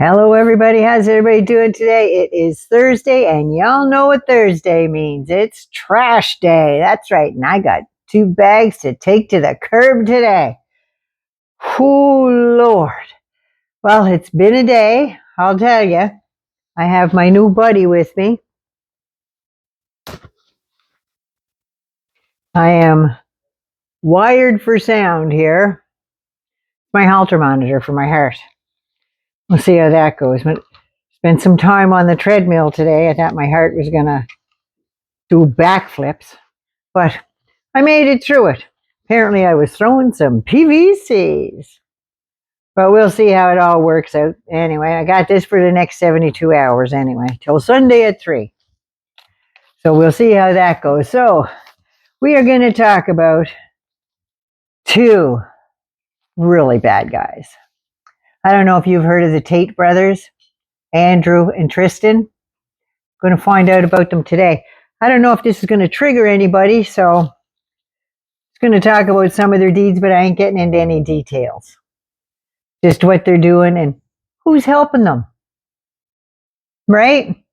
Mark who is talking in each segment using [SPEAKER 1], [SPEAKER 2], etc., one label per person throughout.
[SPEAKER 1] Hello, everybody. How's everybody doing today? It is Thursday, and y'all know what Thursday means. It's trash day. That's right. And I got 2 bags to take to the curb today. Oh, Lord. Well, it's been a day. I'll tell you. I have my new buddy with me. I am wired for sound here. My Holter monitor for my heart. We'll see how that goes. But spent some time on the treadmill today. I thought my heart was going to do backflips, but I made it through it. Apparently I was throwing some PVCs, but we'll see how it all works out. Anyway, I got this for the next 72 hours anyway, till Sunday at 3. So we'll see how that goes. So we are going to talk about 2 really bad guys. I don't know if you've heard of the Tate brothers, Andrew and Tristan. Going to find out about them today. I don't know if this is going to trigger anybody, so I'm going to talk about some of their deeds, but I ain't getting into any details. Just what they're doing and who's helping them. Right?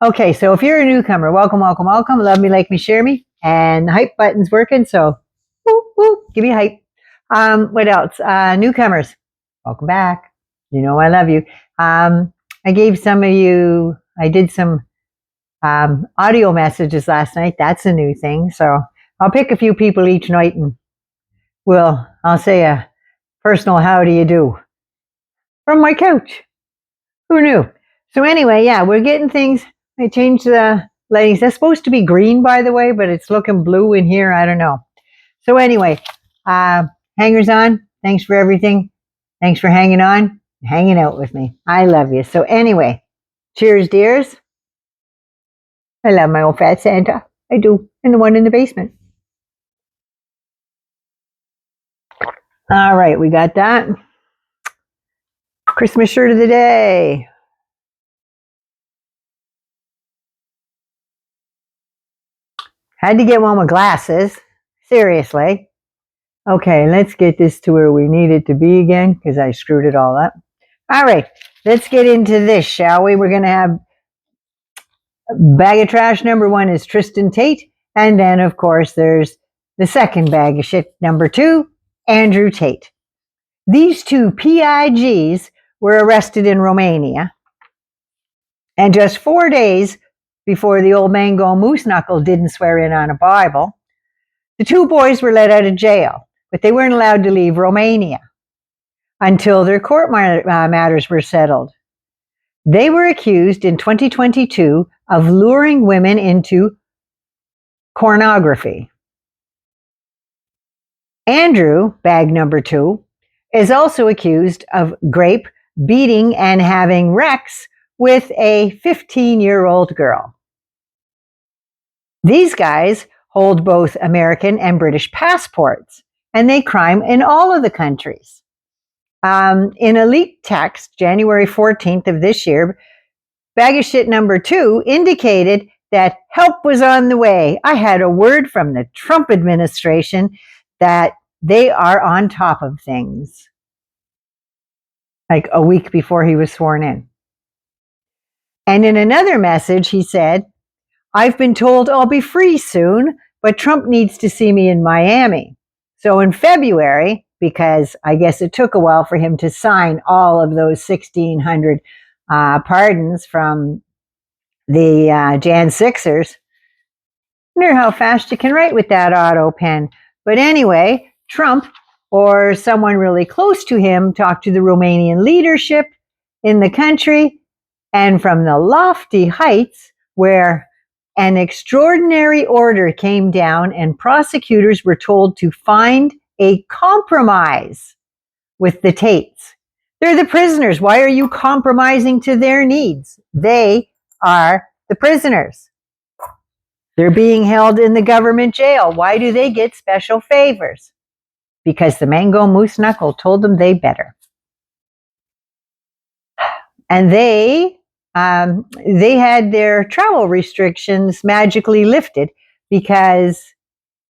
[SPEAKER 1] Okay, so if you're a newcomer, welcome, welcome, welcome. Love me, like me, share me. And the hype button's working, so whoop, whoop, give me hype. What else? Newcomers, welcome back. You know I love you. I gave some of you, I did some audio messages last night. That's a new thing. So I'll pick a few people each night and I'll say a personal how do you do from my couch. Who knew? So anyway, yeah, we're getting things. I changed the lighting. That's supposed to be green, by the way, but it's looking blue in here. I don't know. So anyway, hangers on. Thanks for everything. Thanks for hanging on, hanging out with me. I love you. So anyway, cheers, dears. I love my old fat Santa. I do. And the one in the basement. All right, we got that. Christmas shirt of the day. Had to get one with glasses. Seriously. Okay, let's get this to where we need it to be again, because I screwed it all up. All right, let's get into this, shall we? We're going to have bag of trash number 1 is Tristan Tate. And then, of course, there's the second bag of shit number 2, Andrew Tate. These 2 PIGs were arrested in Romania. And just 4 days before the old Mango Moose Knuckle didn't swear in on a Bible, the 2 boys were let out of jail, but they weren't allowed to leave Romania until their court matters were settled. They were accused in 2022 of luring women into pornography. Andrew, bag number 2, is also accused of rape, beating, and having sex with a 15-year-old girl. These guys hold both American and British passports, and they crime in all of the countries. In a leaked text, January 14th of this year, bag of shit number 2 indicated that help was on the way. I had a word from the Trump administration that they are on top of things. Like a week before he was sworn in. And in another message, he said, I've been told I'll be free soon, but Trump needs to see me in Miami. So in February, because I guess it took a while for him to sign all of those 1,600 pardons from the Jan 6ers. I wonder how fast you can write with that auto pen. But anyway, Trump or someone really close to him talked to the Romanian leadership in the country, and from the lofty heights where an extraordinary order came down and prosecutors were told to find a compromise with the Tates. They're the prisoners. Why are you compromising to their needs? They are the prisoners. They're being held in the government jail. Why do they get special favors? Because the Mango Moose Knuckle told them they better. And they had their travel restrictions magically lifted because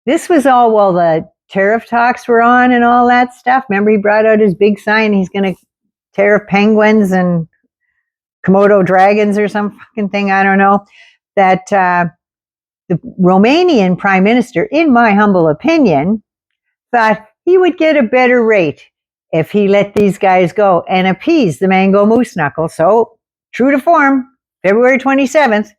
[SPEAKER 1] this was all while the tariff talks were on and all that stuff. Remember, he brought out his big sign, he's going to tariff penguins and Komodo dragons or some fucking thing, I don't know, that the Romanian prime minister, in my humble opinion, thought he would get a better rate if he let these guys go and appease the Mango Moose Knuckle. So, true to form, February 27th,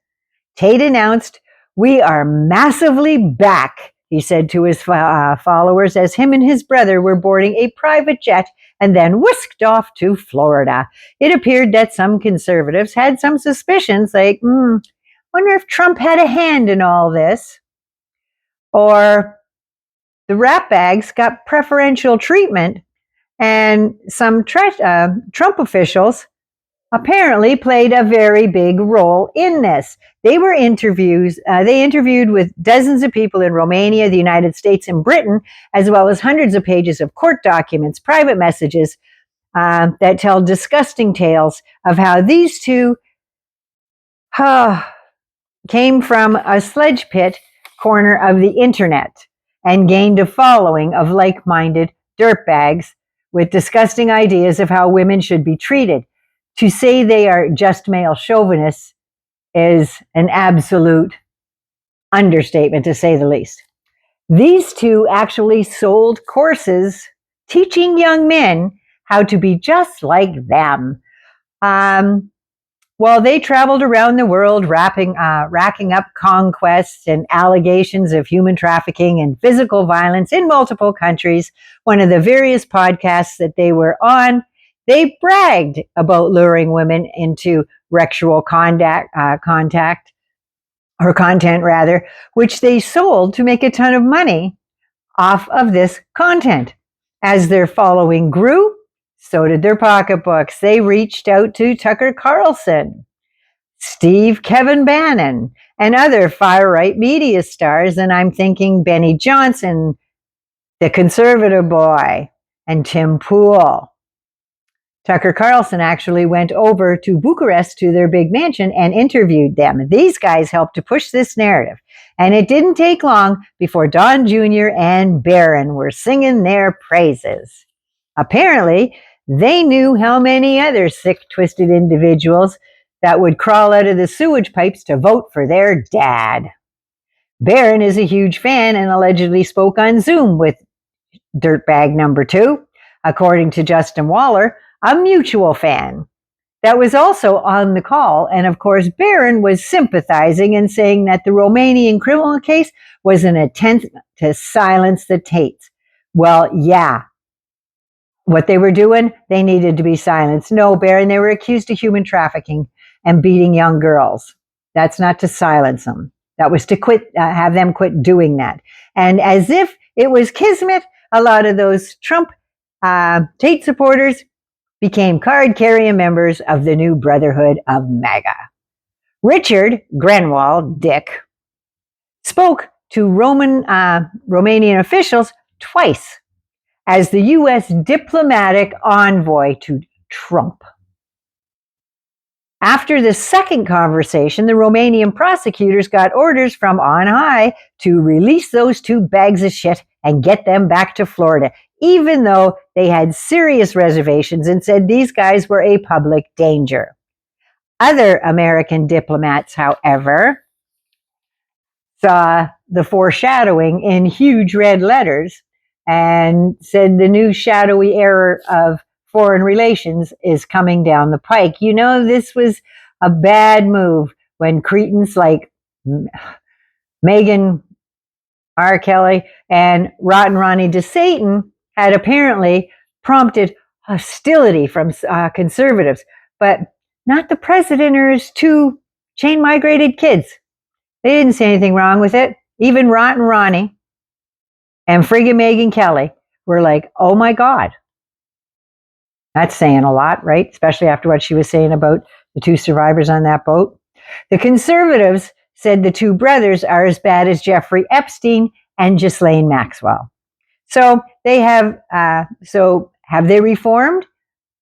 [SPEAKER 1] Tate announced, "We are massively back," he said to his followers as him and his brother were boarding a private jet and then whisked off to Florida. It appeared that some conservatives had some suspicions like, wonder if Trump had a hand in all this. Or the rat bags got preferential treatment, and some Trump officials apparently played a very big role in this. They interviewed with dozens of people in Romania, the United States, and Britain, as well as hundreds of pages of court documents, private messages that tell disgusting tales of how these two came from a sledge pit corner of the internet and gained a following of like-minded dirtbags with disgusting ideas of how women should be treated. To say they are just male chauvinists is an absolute understatement, to say the least. These two actually sold courses teaching young men how to be just like them. While they traveled around the world racking up conquests and allegations of human trafficking and physical violence in multiple countries, one of the various podcasts that they were on, they bragged about luring women into sexual content, which they sold to make a ton of money off of this content. As their following grew, so did their pocketbooks. They reached out to Tucker Carlson, Kevin Bannon, and other far-right media stars, and I'm thinking Benny Johnson, the conservative boy, and Tim Pool. Tucker Carlson actually went over to Bucharest to their big mansion and interviewed them. These guys helped to push this narrative. And it didn't take long before Don Jr. and Barron were singing their praises. Apparently, they knew how many other sick, twisted individuals that would crawl out of the sewage pipes to vote for their dad. Barron is a huge fan and allegedly spoke on Zoom with dirtbag number 2, according to Justin Waller, a mutual fan that was also on the call. And of course, Barron was sympathizing and saying that the Romanian criminal case was an attempt to silence the Tates. Well, yeah, what they were doing, they needed to be silenced. No, Barron, they were accused of human trafficking and beating young girls. That's not to silence them. That was to have them quit doing that. And as if it was kismet, a lot of those Trump Tate supporters became card-carrying members of the new Brotherhood of MAGA. Richard Grenwald, Dick, spoke to Romanian officials twice as the U.S. diplomatic envoy to Trump. After the second conversation, the Romanian prosecutors got orders from on high to release those 2 bags of shit and get them back to Florida, even though they had serious reservations and said these guys were a public danger. Other American diplomats, however, saw the foreshadowing in huge red letters and said the new shadowy era of foreign relations is coming down the pike. You know, this was a bad move when cretins like Meghan R. Kelly and Rotten Ronnie DeSatan had apparently prompted hostility from conservatives, but not the president or his 2 chain-migrated kids. They didn't see anything wrong with it. Even Rotten Ronnie and friggin' Megyn Kelly were like, oh my God. That's saying a lot, right? Especially after what she was saying about the 2 survivors on that boat. The conservatives said the 2 brothers are as bad as Jeffrey Epstein and Ghislaine Maxwell. So they have, have they reformed?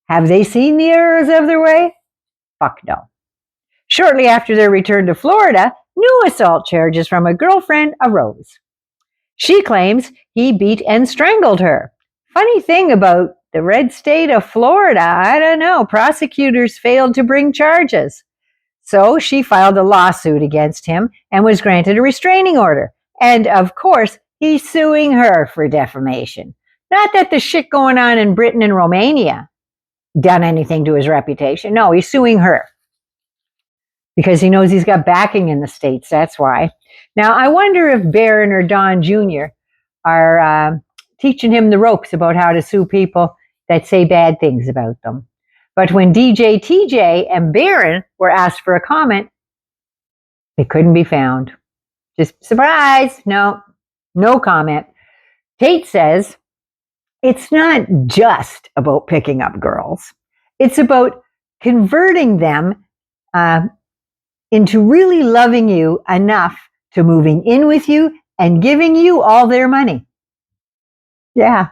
[SPEAKER 1] Have they seen the errors of their way? Fuck no. Shortly after their return to Florida, new assault charges from a girlfriend arose. She claims he beat and strangled her. Funny thing about the red state of Florida, I don't know, prosecutors failed to bring charges. So she filed a lawsuit against him and was granted a restraining order. And of course, he's suing her for defamation. Not that the shit going on in Britain and Romania done anything to his reputation. No, he's suing her because he knows he's got backing in the States. That's why. Now, I wonder if Barron or Don Jr. are teaching him the ropes about how to sue people that say bad things about them. But when DJTJ and Barron were asked for a comment, it couldn't be found. Just surprise. No comment. Tate says, it's not just about picking up girls. It's about converting them into really loving you enough to moving in with you and giving you all their money. Yeah.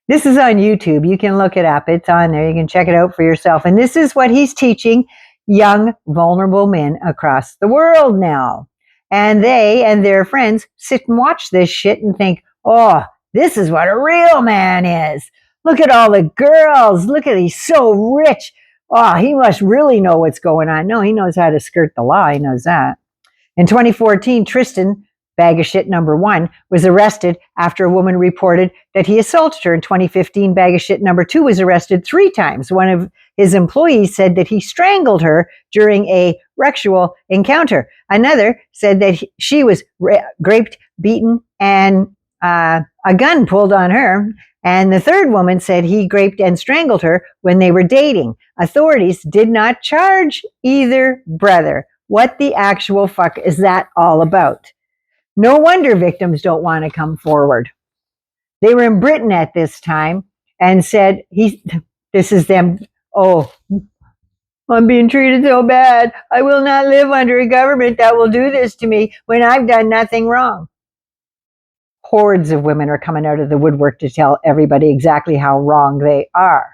[SPEAKER 1] This is on YouTube. You can look it up. It's on there. You can check it out for yourself. And this is what he's teaching young, vulnerable men across the world now. And they and their friends sit and watch this shit and think, oh, this is what a real man is. Look at all the girls. Look at, he's so rich. Oh, he must really know what's going on. No, he knows how to skirt the law. He knows that. In 2014, Tristan, bag of shit number 1, was arrested after a woman reported that he assaulted her. In 2015, bag of shit number 2 was arrested 3 times. One of his employees said that he strangled her during a sexual encounter. Another said that she was raped, beaten, and a gun pulled on her. And the third woman said he raped and strangled her when they were dating. Authorities did not charge either brother. What the actual fuck is that all about? No wonder victims don't want to come forward. They were in Britain at this time and said, this is them, oh, I'm being treated so bad. I will not live under a government that will do this to me when I've done nothing wrong. Hordes of women are coming out of the woodwork to tell everybody exactly how wrong they are.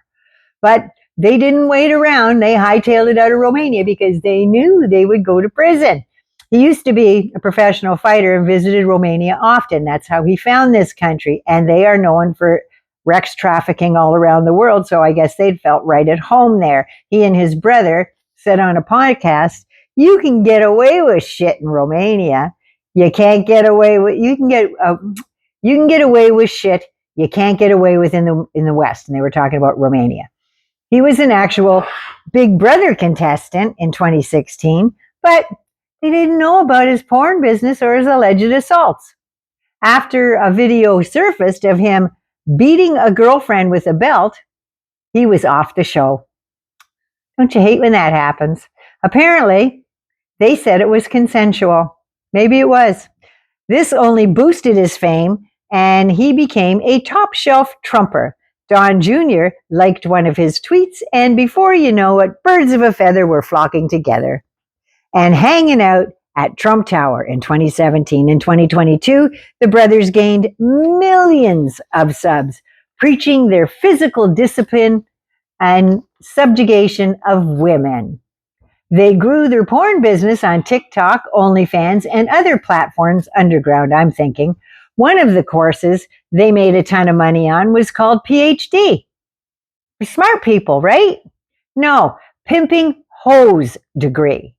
[SPEAKER 1] But they didn't wait around. They hightailed it out of Romania because they knew they would go to prison. He used to be a professional fighter and visited Romania often. That's how he found this country. And they are known for sex trafficking all around the world. So I guess they'd felt right at home there. He and his brother said on a podcast, you can get away with shit in Romania. You can't get away with, you can get away with shit you can't get away with in the West. And they were talking about Romania. He was an actual Big Brother contestant in 2016, but they didn't know about his porn business or his alleged assaults. After a video surfaced of him beating a girlfriend with a belt, he was off the show. Don't you hate when that happens? Apparently, they said it was consensual. Maybe it was. This only boosted his fame, and he became a top-shelf Trumper. Don Jr. liked one of his tweets, and before you know it, birds of a feather were flocking together and hanging out at Trump Tower in 2017. In 2022, the brothers gained millions of subs, preaching their physical discipline and subjugation of women. They grew their porn business on TikTok, OnlyFans, and other platforms underground, I'm thinking. One of the courses they made a ton of money on was called PhD. Smart people, right? No, pimping hose degree.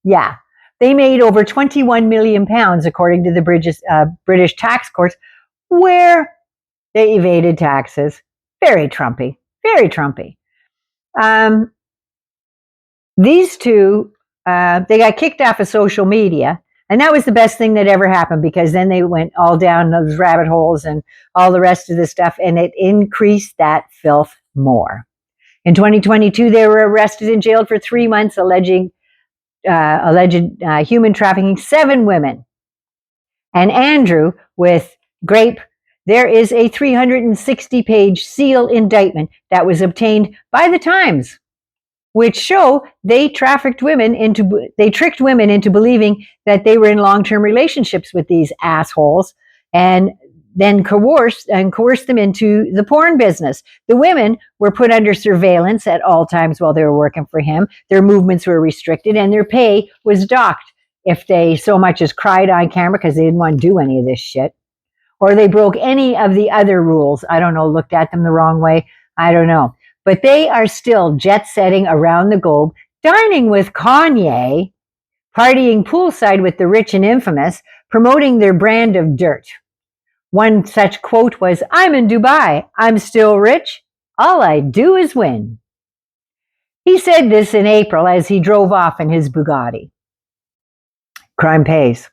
[SPEAKER 1] Yeah, they made over 21 million pounds, according to the British tax courts, where they evaded taxes. Very Trumpy, very Trumpy. These two, they got kicked off of social media, and that was the best thing that ever happened because then they went all down those rabbit holes and all the rest of the stuff, and it increased that filth more. In 2022, they were arrested and jailed for 3 months, alleged human trafficking 7 women. And Andrew with Grape, there is a 360-page seal indictment that was obtained by the Times, which show they tricked women into believing that they were in long-term relationships with these assholes, and then coerced them into the porn business. The women were put under surveillance at all times while they were working for him. Their movements were restricted, and their pay was docked if they so much as cried on camera because they didn't want to do any of this shit, or they broke any of the other rules. I don't know, looked at them the wrong way. I don't know. But they are still jet-setting around the globe, dining with Kanye, partying poolside with the rich and infamous, promoting their brand of dirt. One such quote was, "I'm in Dubai. I'm still rich. All I do is win." He said this in April as he drove off in his Bugatti. Crime pays.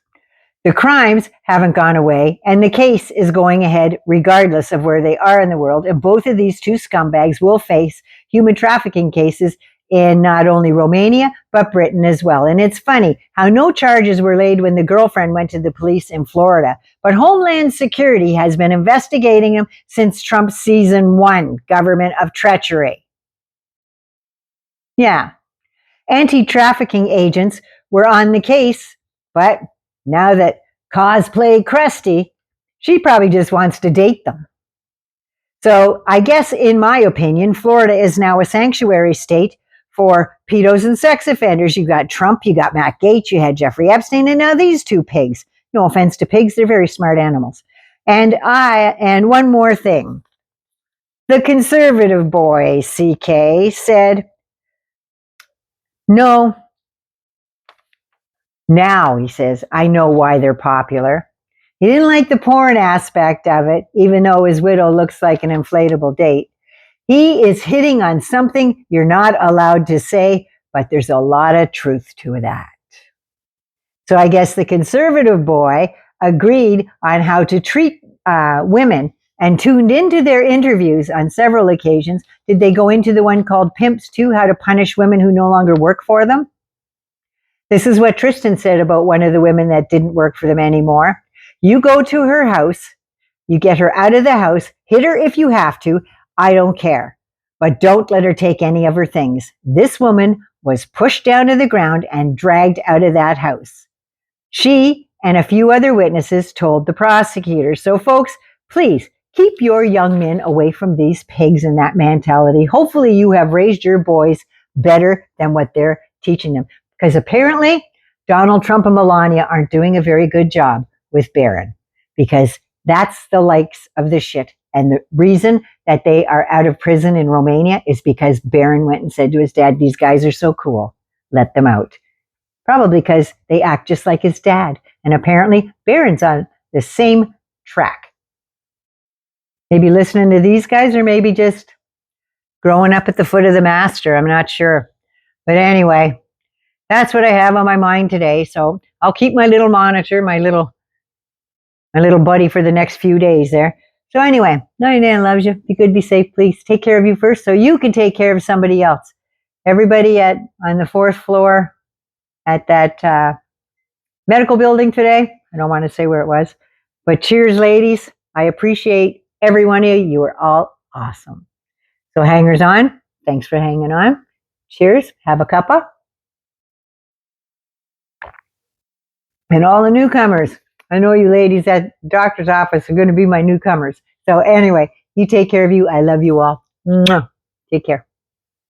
[SPEAKER 1] The crimes haven't gone away, and the case is going ahead regardless of where they are in the world. And both of these two scumbags will face human trafficking cases in not only Romania, but Britain as well. And it's funny how no charges were laid when the girlfriend went to the police in Florida. But Homeland Security has been investigating him since Trump's season 1, government of treachery. Yeah. Anti-trafficking agents were on the case, but now that cosplay crusty, she probably just wants to date them. So I guess, in my opinion, Florida is now a sanctuary state for pedos and sex offenders. You got Trump, you got Matt Gaetz, you had Jeffrey Epstein, and now these two pigs. No offense to pigs, they're very smart animals. And one more thing. The conservative boy, CK, said, no, now, he says, I know why they're popular. He didn't like the porn aspect of it, even though his widow looks like an inflatable date. He is hitting on something you're not allowed to say, but there's a lot of truth to that. So I guess the conservative boy agreed on how to treat women and tuned into their interviews on several occasions. Did they go into the one called Pimps too, how to punish women who no longer work for them? This is what Tristan said about one of the women that didn't work for them anymore. You go to her house, you get her out of the house, hit her if you have to, I don't care. But don't let her take any of her things. This woman was pushed down to the ground and dragged out of that house. She and a few other witnesses told the prosecutor. So folks, please keep your young men away from these pigs and that mentality. Hopefully you have raised your boys better than what they're teaching them. Because apparently Donald Trump and Melania aren't doing a very good job with Barron, because that's the likes of the shit. And the reason that they are out of prison in Romania is because Barron went and said to his dad, these guys are so cool, let them out. Probably because they act just like his dad. And apparently Barron's on the same track. Maybe listening to these guys, or maybe just growing up at the foot of the master. I'm not sure. But anyway, that's what I have on my mind today. So I'll keep my little monitor, my little buddy for the next few days there. So anyway, Night Dan loves you. Be good, be safe, please. Take care of you first so you can take care of somebody else. Everybody on the 4th floor at that medical building today. I don't want to say where it was. But cheers, ladies. I appreciate every one of you. You are all awesome. So hangers on, thanks for hanging on. Cheers. Have a cuppa. And all the newcomers, I know you ladies at the doctor's office are going to be my newcomers. So anyway, you take care of you. I love you all. Mwah. Take care.